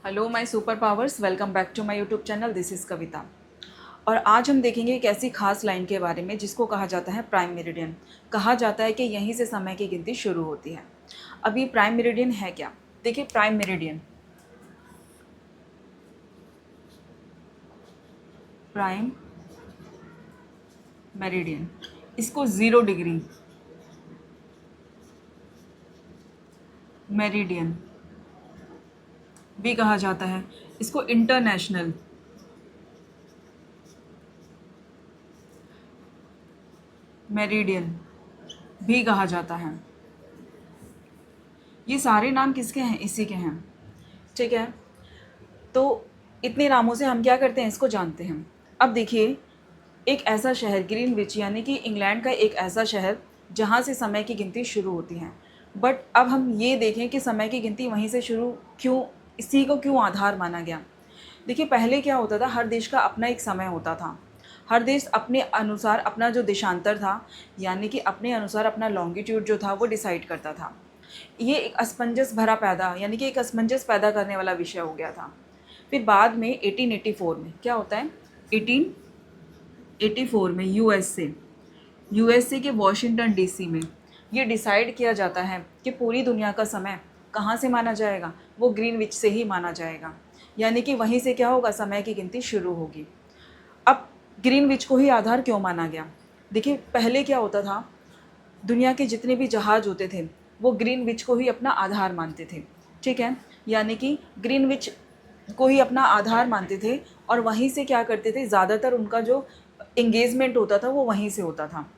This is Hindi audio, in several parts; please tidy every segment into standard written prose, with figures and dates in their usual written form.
Hello my super powers, welcome back to my YouTube channel. This is Kavita. और आज हम देखेंगे एक ऐसी खास लाइन के बारे में जिसको कहा जाता है प्राइम मेरिडियन। कहा जाता है कि यहीं से समय की गिनती शुरू होती है। अभी प्राइम मेरिडियन है क्या? देखिए, प्राइम मेरिडियन, इसको 0 डिग्री मेरिडियन भी कहा जाता है। इसको इंटरनेशनल मेरिडियन भी कहा जाता है। ये सारे नाम किसके हैं? इसी के हैं। ठीक है, तो इतने नामों से हम क्या करते हैं, इसको जानते हैं। अब देखिए, एक ऐसा शहर ग्रीनविच, यानी कि इंग्लैंड का एक ऐसा शहर जहाँ से समय की गिनती शुरू होती है। बट अब हम ये देखें कि समय की गिनती वहीं से शुरू क्यों, इसी को क्यों आधार माना गया। देखिए, पहले क्या होता था, हर देश का अपना एक समय होता था। हर देश अपने अनुसार अपना जो देशांतर था, यानी कि अपने अनुसार अपना लॉन्गिट्यूड जो था वो डिसाइड करता था। ये एक असमंजस भरा पैदा, यानी कि एक असमंजस पैदा करने वाला विषय हो गया था। फिर बाद में 1884 में क्या होता है, 1884 में यूएसए के वॉशिंगटन डीसी में ये डिसाइड किया जाता है कि पूरी दुनिया का समय कहाँ से माना जाएगा, वो ग्रीनविच से ही माना जाएगा। यानी कि वहीं से क्या होगा, समय की गिनती शुरू होगी। अब ग्रीनविच को ही आधार क्यों माना गया? देखिए, पहले क्या होता था, दुनिया के जितने भी जहाज होते थे वो ग्रीनविच को ही अपना आधार मानते थे। ठीक है, यानी कि ग्रीनविच को ही अपना आधार मानते थे और वहीं से क्या करते थे, ज़्यादातर उनका जो इंगेजमेंट होता था वो वहीं से होता था।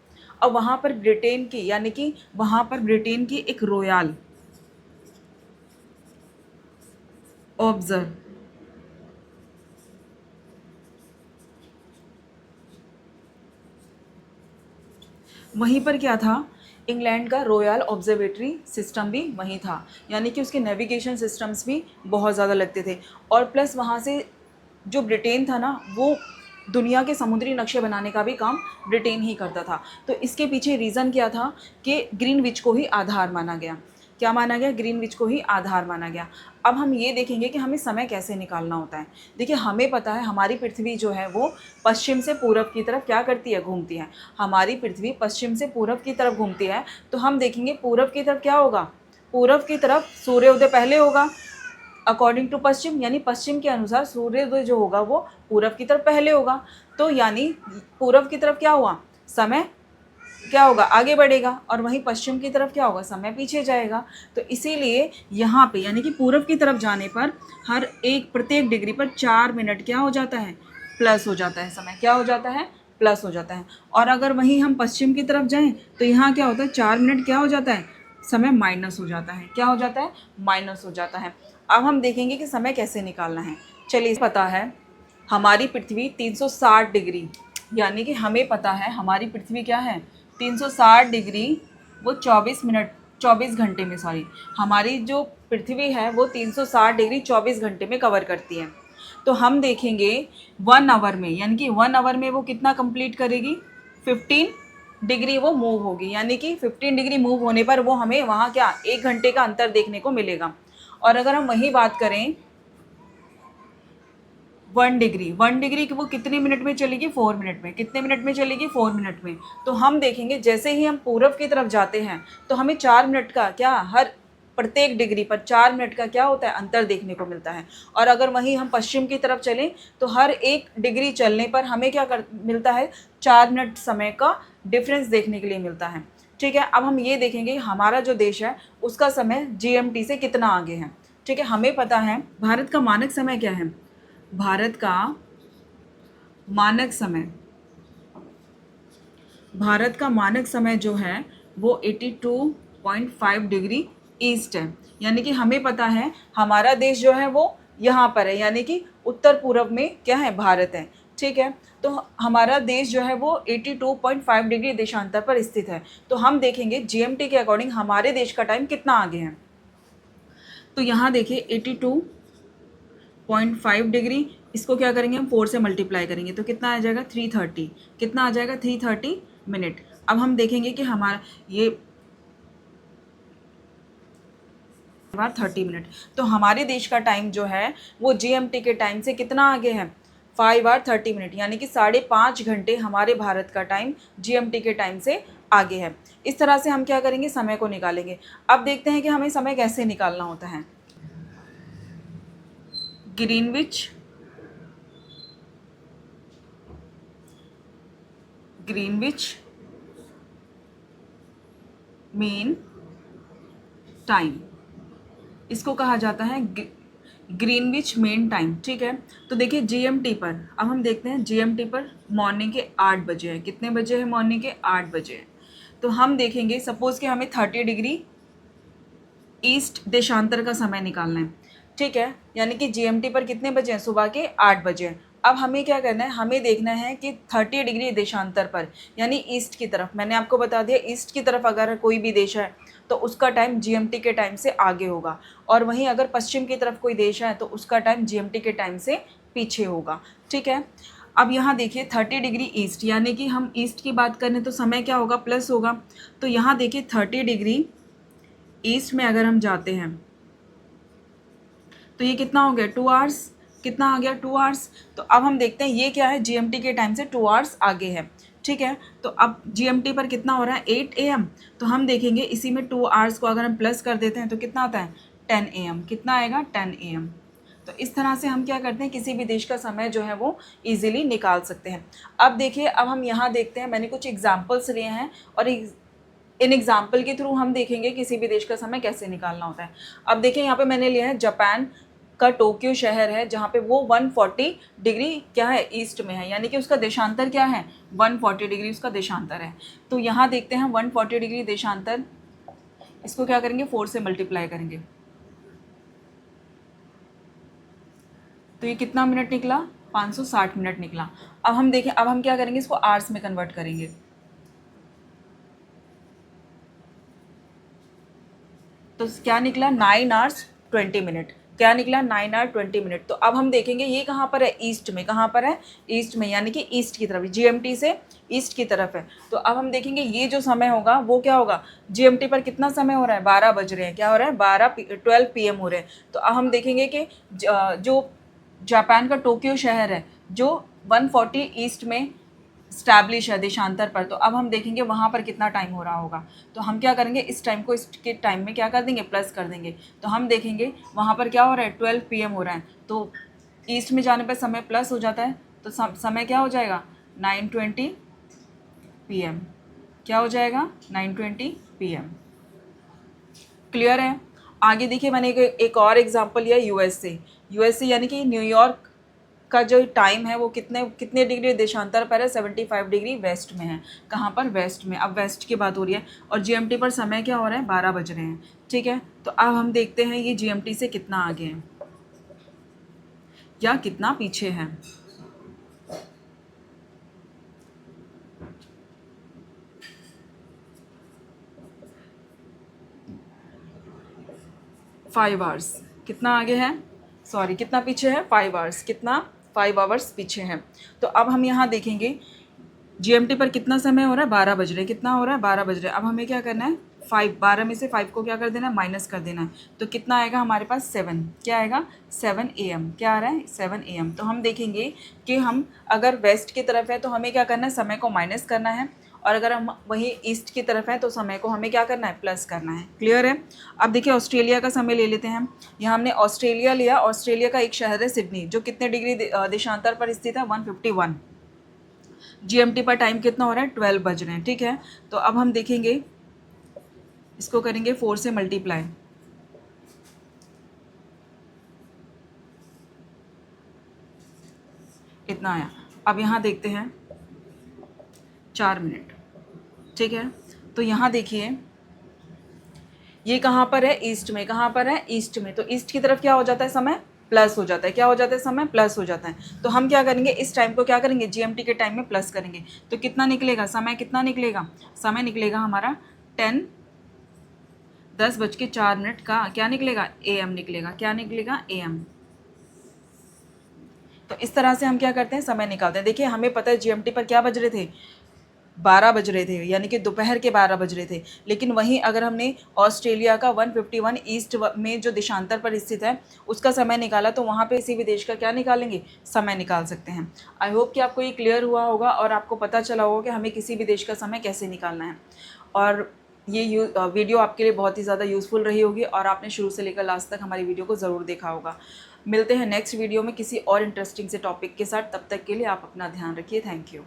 अब वहाँ पर ब्रिटेन की, यानी कि वहाँ पर ब्रिटेन की एक रॉयल ऑब्जर्व, वहीं पर क्या था, इंग्लैंड का रॉयल ऑब्जर्वेटरी सिस्टम भी वहीं था। यानी कि उसके नेविगेशन सिस्टम्स भी बहुत ज़्यादा लगते थे। और प्लस वहाँ से जो ब्रिटेन था ना, वो दुनिया के समुद्री नक्शे बनाने का भी काम ब्रिटेन ही करता था। तो इसके पीछे रीज़न क्या था कि ग्रीनविच को ही आधार माना गया। क्या माना गया? ग्रीनविच को ही आधार माना गया। अब हम ये देखेंगे कि हमें समय कैसे निकालना होता है। देखिए, हमें पता है हमारी पृथ्वी जो है वो पश्चिम से पूरब की तरफ क्या करती है, घूमती है। हमारी पृथ्वी पश्चिम से पूरब की तरफ घूमती है, तो हम देखेंगे पूरब की तरफ क्या होगा, पूरब की तरफ सूर्योदय पहले होगा अकॉर्डिंग टू पश्चिम, यानी पश्चिम के अनुसार सूर्योदय जो होगा वो पूरब की तरफ पहले होगा। तो यानी पूरब की तरफ क्या हुआ, समय क्या होगा, आगे बढ़ेगा, और वहीं पश्चिम की तरफ क्या होगा, समय पीछे जाएगा। तो इसीलिए यहाँ पे यानी कि पूरब की तरफ जाने पर हर एक प्रत्येक डिग्री पर 4 मिनट क्या हो जाता है, प्लस हो जाता है। समय क्या हो जाता है, प्लस हो जाता है। और अगर वहीं हम पश्चिम की तरफ जाएं तो यहाँ क्या होता है, 4 मिनट क्या हो जाता है, समय माइनस हो जाता है। क्या हो जाता है, माइनस हो जाता है। अब हम देखेंगे कि समय कैसे निकालना है। चलिए, पता है हमारी पृथ्वी 360 डिग्री, यानी कि हमें पता है हमारी पृथ्वी क्या है, 360 डिग्री, वो 24 मिनट, 24 घंटे में, सॉरी, हमारी जो पृथ्वी है वो 360 डिग्री 24 घंटे में कवर करती है। तो हम देखेंगे 1 आवर में, यानी कि 1 आवर में वो कितना कंप्लीट करेगी, 15 डिग्री वो मूव होगी। यानी कि 15 डिग्री मूव होने पर वो हमें वहाँ क्या, 1 घंटे का अंतर देखने को मिलेगा। और अगर हम वही बात करें 1 डिग्री की, वो कितने मिनट में चलेगी, 4 मिनट में। कितने मिनट में चलेगी, 4 मिनट में। तो हम देखेंगे जैसे ही हम पूरब की तरफ जाते हैं तो हमें 4 मिनट का क्या, हर प्रत्येक डिग्री पर 4 मिनट का क्या होता है, अंतर देखने को मिलता है। और अगर वहीं हम पश्चिम की तरफ चलें तो हर 1 डिग्री चलने पर हमें क्या मिलता है, 4 मिनट समय का डिफरेंस देखने के लिए मिलता है। ठीक है, अब हम ये देखेंगे हमारा जो देश है उसका समय जीएमटी से कितना आगे है। ठीक है, हमें पता है भारत का मानक समय क्या है। भारत का मानक समय, भारत का मानक समय जो है वो 82.5 डिग्री ईस्ट है। यानी कि हमें पता है हमारा देश जो है वो यहाँ पर है, यानी कि उत्तर पूर्व में क्या है, भारत है। ठीक है, तो हमारा देश जो है वो 82.5 डिग्री देशांतर पर स्थित है। तो हम देखेंगे जीएमटी के अकॉर्डिंग हमारे देश का टाइम कितना आगे है। तो यहाँ देखिए 82.5 डिग्री, इसको क्या करेंगे हम, 4 से मल्टीप्लाई करेंगे तो कितना आ जाएगा, 330। कितना आ जाएगा, 330 मिनट। अब हम देखेंगे कि हमारा ये 5:30। तो हमारे देश का टाइम जो है वो GMT के टाइम से कितना आगे है, 5:30, यानी कि 5.5 घंटे हमारे भारत का टाइम GMT के टाइम से आगे है। इस तरह से हम क्या करेंगे, समय को निकालेंगे। अब देखते हैं कि हमें समय कैसे निकालना होता है। ग्रीनविच मीन टाइम, इसको कहा जाता है ग्रीनविच मेन टाइम। ठीक है, तो देखिए GMT पर, अब हम देखते हैं GMT पर मॉर्निंग के 8 बजे है। कितने बजे है, मॉर्निंग के 8 बजे है। तो हम देखेंगे सपोज़ कि हमें 30 डिग्री ईस्ट देशांतर का समय निकालना है। ठीक है, यानी कि GMT पर कितने बजे हैं, सुबह के 8 बजे हैं। अब हमें क्या करना है, हमें देखना है कि 30 डिग्री देशांतर पर, यानी ईस्ट की तरफ, मैंने आपको बता दिया ईस्ट की तरफ अगर कोई भी देश है तो उसका टाइम GMT के टाइम से आगे होगा, और वहीं अगर पश्चिम की तरफ कोई देश है तो उसका टाइम GMT के टाइम से पीछे होगा। ठीक है, अब यहाँ देखिए 30 डिग्री ईस्ट, यानी कि हम ईस्ट की बात करें तो समय क्या होगा, प्लस होगा। तो यहाँ देखिए 30 डिग्री ईस्ट में अगर हम जाते हैं तो ये कितना हो गया, 2 आवर्स। कितना आ गया, 2 आवर्स। तो अब हम देखते हैं ये क्या है, GMT के टाइम से 2 आवर्स आगे है। ठीक है, तो अब GMT पर कितना हो रहा है, 8 AM। तो हम देखेंगे इसी में 2 आवर्स को अगर हम प्लस कर देते हैं तो कितना आता है, 10 AM। कितना आएगा, 10 AM। तो इस तरह से हम क्या करते हैं, किसी भी देश का समय जो है वो ईजिली निकाल सकते हैं। अब देखिए, अब हम यहाँ देखते हैं, मैंने कुछ एग्जाम्पल्स लिए हैं और इन एग्जाम्पल के थ्रू हम देखेंगे किसी भी देश का समय कैसे निकालना होता है। अब देखिए यहाँ पे मैंने लिया है जापान का टोक्यो शहर है, जहाँ पे वो 140 डिग्री क्या है, ईस्ट में है, यानी कि उसका देशांतर क्या है, 140 डिग्री उसका देशांतर है। तो यहाँ देखते हैं 140 डिग्री देशांतर, इसको क्या करेंगे, 4 से मल्टीप्लाई करेंगे। तो ये कितना मिनट निकला, 560 मिनट निकला। अब हम देखें, अब हम क्या करेंगे, इसको आवर्स में कन्वर्ट करेंगे। तो क्या निकला, 9 आवर्स 20 मिनट। क्या निकला, 9 आवर 20 मिनट। तो अब हम देखेंगे ये कहाँ पर है, ईस्ट में। कहाँ पर है, ईस्ट में, यानी कि ईस्ट की तरफ, GMT से ईस्ट की तरफ है। तो अब हम देखेंगे ये जो समय होगा वो क्या होगा, GMT पर कितना समय हो रहा है, 12 बज रहे हैं। क्या हो रहा है, 12 PM हो रहे हैं। तो अब हम देखेंगे कि जो जापान का टोक्यो शहर है जो 140 ईस्ट में स्टैब्लिश है देशांतर पर, तो अब हम देखेंगे वहाँ पर कितना टाइम हो रहा होगा। तो हम क्या करेंगे, इस टाइम को इसके टाइम में क्या कर देंगे, प्लस कर देंगे। तो हम देखेंगे वहाँ पर क्या हो रहा है, 12 PM हो रहा है। तो ईस्ट में जाने पर समय प्लस हो जाता है, तो समय क्या हो जाएगा, 9:20 PM। क्या हो जाएगा, 9:20 PM। क्लियर है। आगे देखिए, मैंने एक और एग्जांपल लिया यूएस से यानी कि न्यूयॉर्क का जो टाइम है वो कितने कितने डिग्री देशांतर पर है, 75 डिग्री वेस्ट में है। कहाँ पर, वेस्ट में। अब वेस्ट की बात हो रही है और GMT पर समय क्या हो रहा है, 12 बज रहे हैं। ठीक है, तो अब हम देखते हैं ये GMT से कितना आगे है या कितना पीछे है। फाइव आवर्स कितना आगे है, सॉरी कितना पीछे है, 5 आवर्स। कितना, 5 आवर्स पीछे है। तो अब हम यहाँ देखेंगे GMT पर कितना समय हो रहा है, 12 बज रहे। कितना हो रहा है, 12 बज रहे। अब हमें क्या करना है, 12 में से 5 को क्या कर देना है, माइनस कर देना है। तो कितना आएगा हमारे पास, 7। क्या आएगा, 7 AM। क्या आ रहा है, 7 AM। तो हम देखेंगे कि हम अगर वेस्ट की तरफ है तो हमें क्या करना है, समय को माइनस करना है, और अगर हम वहीं ईस्ट की तरफ हैं तो समय को हमें क्या करना है, प्लस करना है। क्लियर है। अब देखिए ऑस्ट्रेलिया का समय ले लेते हैं हम। यहाँ हमने ऑस्ट्रेलिया लिया। ऑस्ट्रेलिया का एक शहर है सिडनी, जो कितने डिग्री देशांतर पर स्थित है, 151। GMT पर टाइम कितना हो रहा है, 12 बज रहे हैं। ठीक है, तो अब हम देखेंगे, इसको करेंगे 4 से मल्टीप्लाई। इतना आया। अब यहाँ देखते हैं 4 मिनट। ठीक है, तो यहाँ देखिए ये कहाँ पर है, ईस्ट में। कहाँ पर है, ईस्ट में। तो ईस्ट की तरफ क्या हो जाता है, समय प्लस हो जाता है। क्या हो जाता है, समय प्लस हो जाता है। तो हम क्या करेंगे, इस टाइम को क्या करेंगे, GMT के टाइम में प्लस करेंगे। तो कितना निकलेगा, समय कितना निकलेगा, समय निकलेगा हमारा 10:04 का क्या निकलेगा, AM निकलेगा। क्या निकलेगा, AM। तो इस तरह से हम क्या करते हैं, समय निकालते हैं। देखिए हमें पता है GMT पर क्या बज रहे थे, 12 बज रहे थे, यानी कि दोपहर के 12 बज रहे थे। लेकिन वहीं अगर हमने ऑस्ट्रेलिया का 151 ईस्ट में जो देशांतर पर स्थित है उसका समय निकाला, तो वहाँ पे किसी भी देश का क्या निकालेंगे, समय निकाल सकते हैं। आई होप कि आपको ये क्लियर हुआ होगा और आपको पता चला होगा कि हमें किसी भी देश का समय कैसे निकालना है। और ये वीडियो आपके लिए बहुत ही ज़्यादा यूज़फुल रही होगी और आपने शुरू से लेकर लास्ट तक हमारी वीडियो को ज़रूर देखा होगा। मिलते हैं नेक्स्ट वीडियो में किसी और इंटरेस्टिंग से टॉपिक के साथ। तब तक के लिए आप अपना ध्यान रखिए। Thank you.